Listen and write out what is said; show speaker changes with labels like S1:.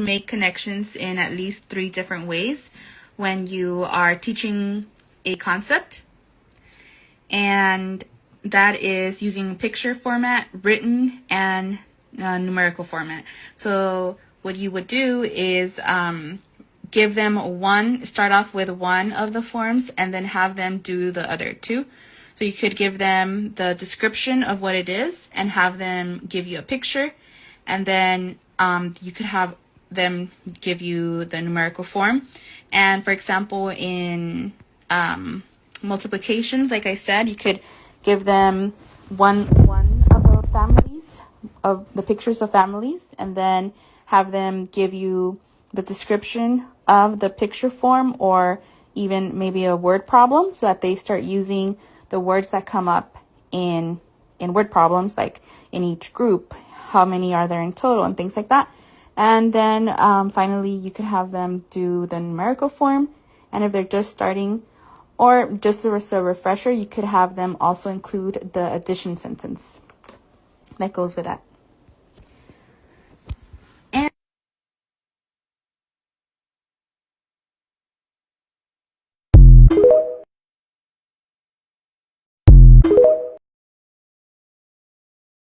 S1: make connections in at least 3 different ways when you are teaching a concept. And that is using picture format, written, and numerical format. So what you would do is give them start off with one of the forms and then have them do the other 2. So you could give them the description of what it is and have them give you a picture, and then you could have them give you the numerical form. And for example, in multiplication, like I said, you could give them one of the families, of the pictures of families, and then have them give you the description of the picture form, or even maybe a word problem, so that they start using the words that come up in word problems, like in each group, how many are there in total, and things like that. And then finally, you could have them do the numerical form. And if they're just starting, or just as a refresher, you could have them also include the addition sentence that goes with that.